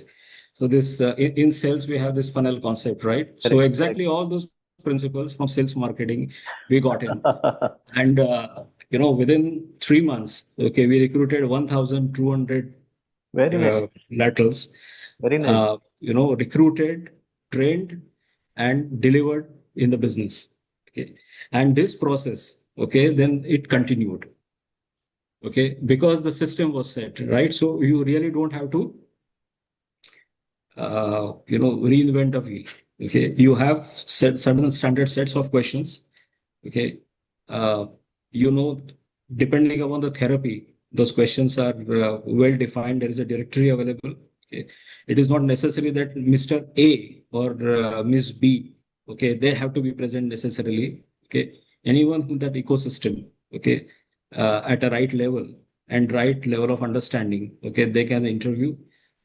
So this in sales we have this funnel concept, right? So Correct, correct. exactly all those principles from sales marketing we got in, and within 3 months, okay, we recruited 1,200 Very nice. laterals, Very nice. recruited, trained, and delivered in the business. Okay. And this process, okay, then it continued. Okay. Because the system was set, right? So you really don't have to, reinvent a wheel. Okay. You have set certain standard sets of questions. Okay. Uh, you know, Depending upon the therapy, those questions are well defined. There is a directory available. Okay. It is not necessary that Mr. A or Miss B, okay, they have to be present necessarily. Okay. Anyone in that ecosystem, okay, at a right level and right level of understanding, okay, they can interview.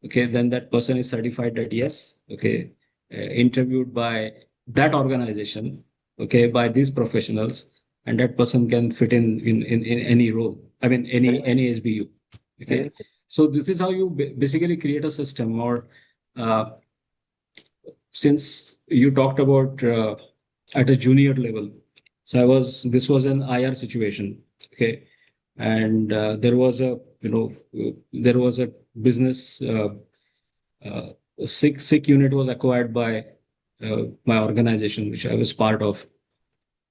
Okay. Then that person is certified that yes, okay, interviewed by that organization, okay, by these professionals, and that person can fit in any role. I mean, Very nice. any SBU. Very Okay, nice. so this is how you basically create a system. Or uh, since you talked about at a junior level, so this was an IR situation. Okay, and there was a business. Uh, sick unit was acquired by my organization, which I was part of.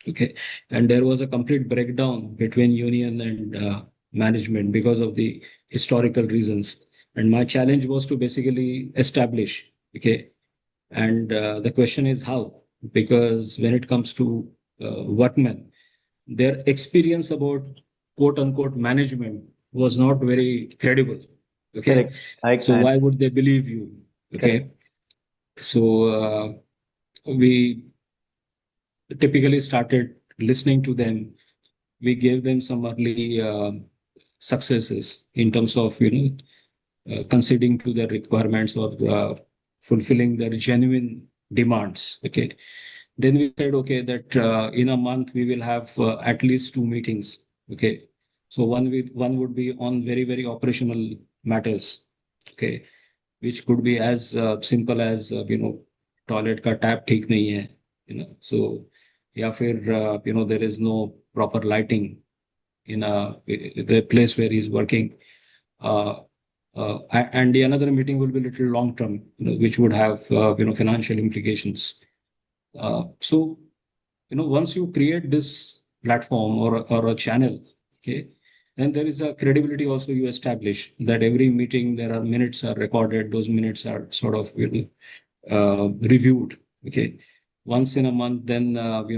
Okay. And there was a complete breakdown between union and management because of the historical reasons. And my challenge was to basically establish, okay. And the question is how? Because when it comes to workmen, their experience about quote unquote management was not very credible. Okay. Correct. I So why understand. would they believe you? Correct. Okay. So we typically started listening to them. We gave them some early successes in terms of conceding to their requirements or fulfilling their genuine demands. Okay. Then we said, okay, that in a month we will have at least 2 meetings. Okay. So one would be on very operational matters. Okay, which could be as simple as toilet ka tap ठीक नहीं है, so या फिर there is no proper lighting in the place where he's working. Uh, and the another meeting will be little long term, which would have financial implications. So once you create this platform or a channel, okay, And there is a credibility also you establish that every meeting there are minutes are recorded. Those minutes are sort of reviewed. Okay, once in a month, then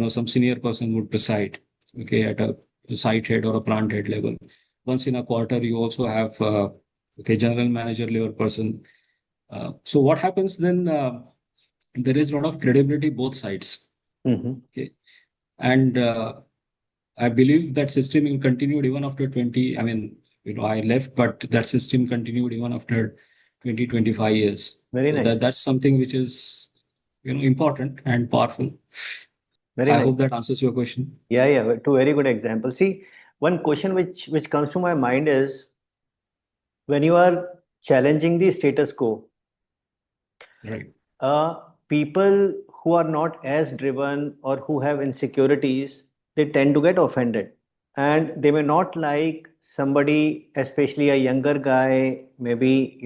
some senior person would preside. Okay, at a site head or a plant head level. Once in a quarter, you also have general manager level person. So what happens then? There is a lot of credibility both sides. Mm-hmm. Okay, and I believe that system continued even after 20. I mean, I left, but that system continued even after 20, 25 years. Very So nice. that's something which is, important and powerful. Very I nice. hope that answers your question. Yeah, yeah. Two very good examples. See, one question which comes to my mind is when you are challenging the status quo, Right. people who are not as driven or who have insecurities, they tend to get offended. And they may not like somebody, especially a younger guy, maybe,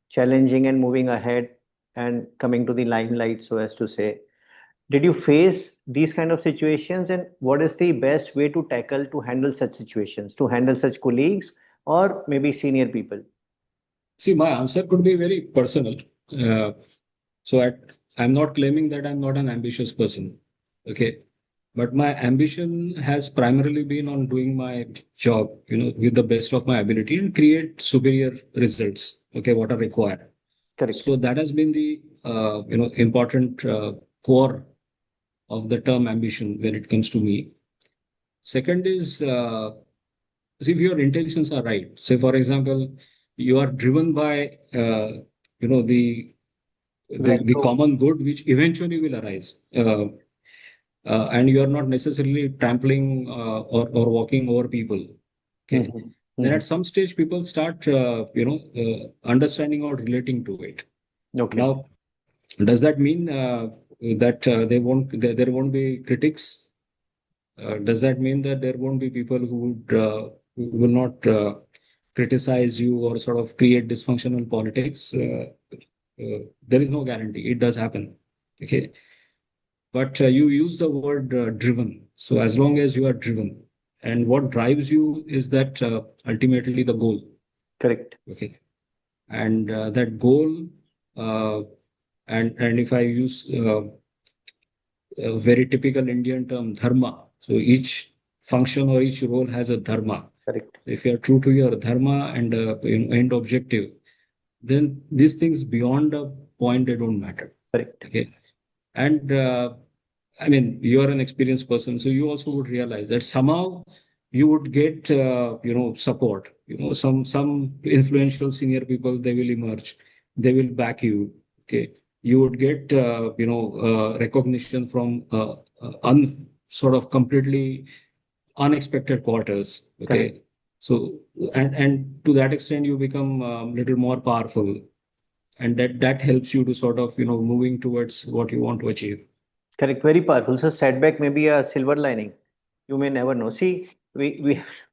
challenging and moving ahead and coming to the limelight, so as to say. Did you face these kind of situations, and what is the best way to tackle to handle such situations, to handle such colleagues or maybe senior people? See, my answer could be very personal. Uh, I'm not claiming that I'm not an ambitious person. Okay. But my ambition has primarily been on doing my job, with the best of my ability and create superior results. Okay. What are required. Correct. So that has been the, important core of the term ambition when it comes to me. Second is, see if your intentions are right. Say, for example, you are driven by, you know, the the Value. common good which eventually will arise, and you are not necessarily trampling or walking over people. Okay, Hmm. then Hmm. at some stage people start understanding or relating to it. Okay. Now, does that mean that there won't be critics? Does that mean that there won't be people who will not criticize you or sort of create dysfunctional politics? There is no guarantee. It does happen. Okay. But you use the word driven. So as long as you are driven, and what drives you is that ultimately the goal. Correct. Okay. And that goal, uh, and if I use a very typical Indian term, dharma. So each function or each role has a dharma. Correct. If you are true to your dharma and end objective, then these things beyond a point they don't matter. Correct. Okay, and I mean you are an experienced person, so you also would realize that somehow you would get support. Some influential senior people, they will emerge, they will back you. Okay, you would get recognition from sort of completely unexpected quarters. Correct. Okay, so and to that extent you become a little more powerful, and that helps you to sort of moving towards what you want to achieve. Correct. Very powerful. So setback may be a silver lining. You may never know. See, we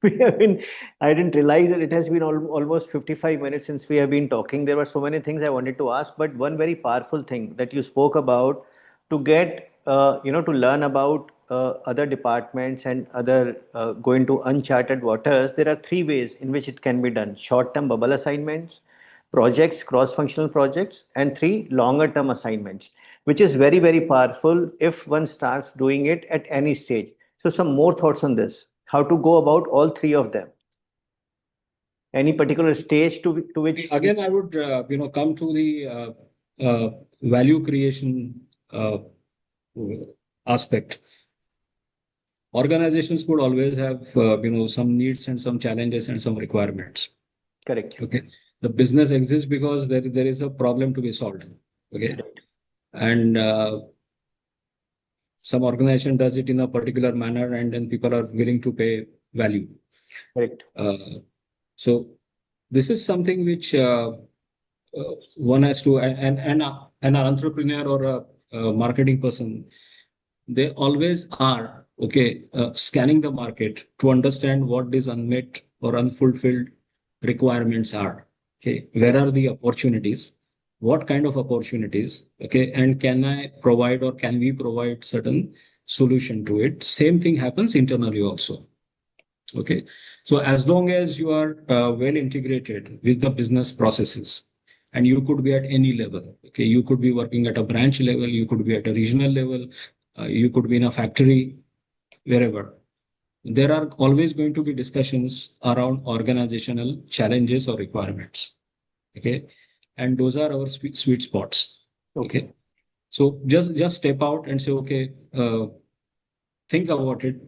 we have been. I didn't realize that it has been almost 55 minutes since we have been talking. There were so many things I wanted to ask, but one very powerful thing that you spoke about to get to learn about other departments and other go into uncharted waters. There are three ways in which it can be done: short-term bubble assignments, projects, cross-functional projects, and three longer-term assignments, which is very, very powerful if one starts doing it at any stage. So, some more thoughts on this. How to go about all three of them? Any particular stage to which? Again, I would come to the value creation aspect. Organizations would always have some needs and some challenges and some requirements. Correct. Okay, the business exists because there is a problem to be solved. Okay, Correct. and some organization does it in a particular manner, and then people are willing to pay value. Correct. So this is something which one has to, an entrepreneur or a marketing person, they always are okay scanning the market to understand what these unmet or unfulfilled requirements are. Okay, where Correct. are the opportunities? What kind of opportunities? Okay, and can I provide or can we provide certain solution to it? Same thing happens internally also. Okay. So as long as you are well integrated with the business processes, and you could be at any level, okay, you could be working at a branch level, you could be at a regional level, you could be in a factory, wherever. There are always going to be discussions around organizational challenges or requirements. Okay. And those are our sweet spots. Okay. Okay. So just step out and say, okay, think about it.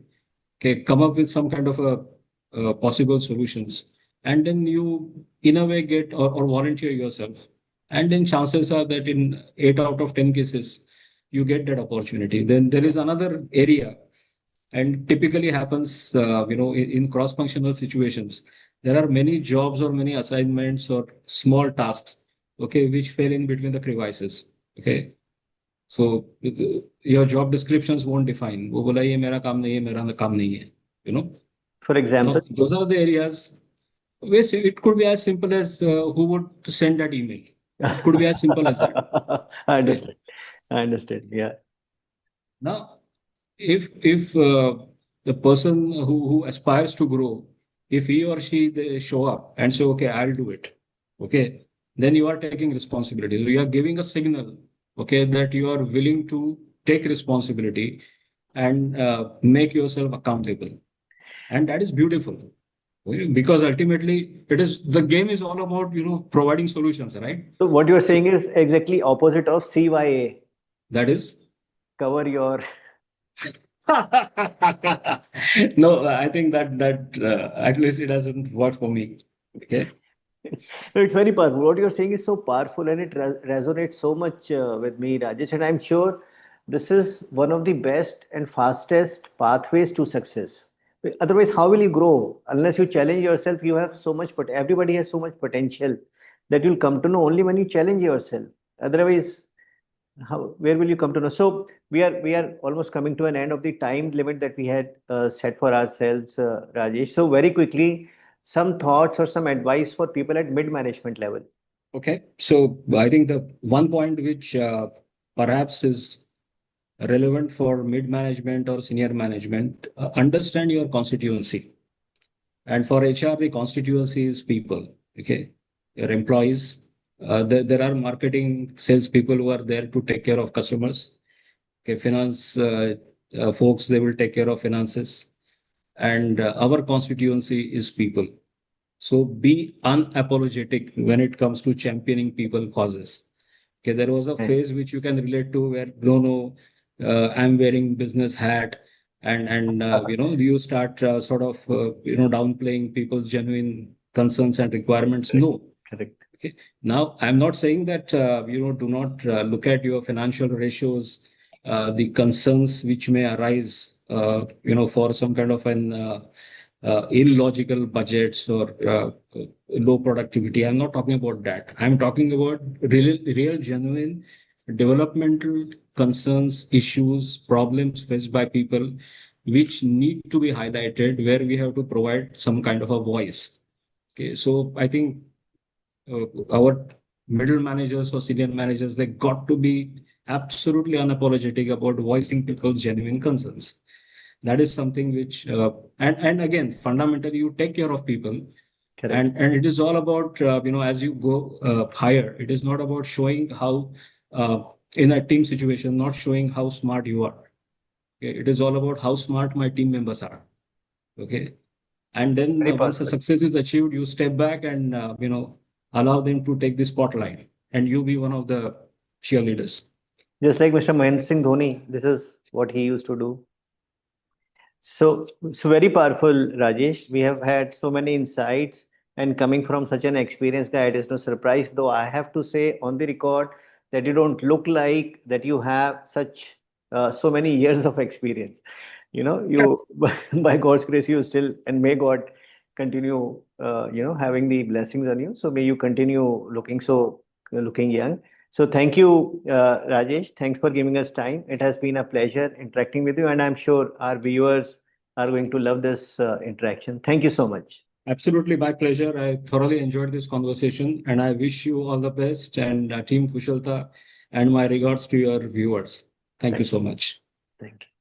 Okay, come up with some kind of a possible solutions, and then you in a way get or volunteer yourself, and then chances are that in 8 out of 10 cases you get that opportunity. Then there is another area, and typically happens in cross-functional situations. There are many jobs or many assignments or small tasks, okay, which fell in between the crevices. Okay, so your job descriptions won't define. वो बोला ये मेरा काम नहीं है, मेरा काम नहीं है. You know. For example. Now those are the areas. It could be as simple as who would send that email. It could be as simple as that. I Okay. understand. I understand. Yeah. Now, if the person who aspires to grow, if he or she they show up and say, okay, I'll do it. Okay, then you are taking responsibility. You are giving a signal, okay, that you are willing to take responsibility and make yourself accountable. And that is beautiful, because ultimately it is the game is all about providing solutions, right? So what you're saying is exactly opposite of CYA. That is. Cover your. No, I think that at least it doesn't work for me. Okay. No, it's very powerful. What you're saying is so powerful, and it resonates so much with me, Rajesh. And I'm sure this is one of the best and fastest pathways to success. Otherwise, how will you grow? Unless you challenge yourself, you have so much, but everybody has so much potential that you'll come to know only when you challenge yourself. Otherwise, where will you come to know? So we are almost coming to an end of the time limit that we had set for ourselves, Rajesh. So very quickly, some thoughts or some advice for people at mid management level. Okay. So I think the one point which perhaps is relevant for mid management or senior management, understand your constituency. And for HR, the constituency is people. Okay. Your employees. There are marketing sales people who are there to take care of customers. Okay. Finance folks, they will take care of finances. And our constituency is people. So be unapologetic when it comes to championing people causes. Okay, there was a Right. phase which you can relate to where no, I'm wearing business hat, and you start sort of downplaying people's genuine concerns and requirements. Correct. No. Correct. Okay. Now I'm not saying that do not look at your financial ratios, the concerns which may arise, for some kind of an illogical budgets or low productivity. I'm not talking about that. I'm talking about real genuine developmental concerns, issues, problems faced by people, which need to be highlighted, where we have to provide some kind of a voice. Okay, so I think our middle managers or senior managers, they got to be absolutely unapologetic about voicing people's genuine concerns. That is something which, and again, fundamentally, you take care of people, Correct. and it is all about as you go higher, it is not about showing how in a team situation, not showing how smart you are. Okay? It is all about how smart my team members are. Okay, and then Very once a powerful. success is achieved, you step back and allow them to take the spotlight, and you be one of the cheerleaders. Just like Mr. Mahendra Singh Dhoni, this is what he used to do. So very powerful, Rajesh. We have had so many insights, and coming from such an experienced guy, it is no surprise. Though I have to say on the record that you don't look like that you have such so many years of experience. You by God's grace, you still, and may God continue, having the blessings on you. So may you continue looking young. So thank you, Rajesh. Thanks for giving us time. It has been a pleasure interacting with you, and I'm sure our viewers are going to love this interaction. Thank you so much. Absolutely, my pleasure. I thoroughly enjoyed this conversation, and I wish you all the best, and Team Kushalta, and my regards to your viewers. Thank you Thank so much. thank you.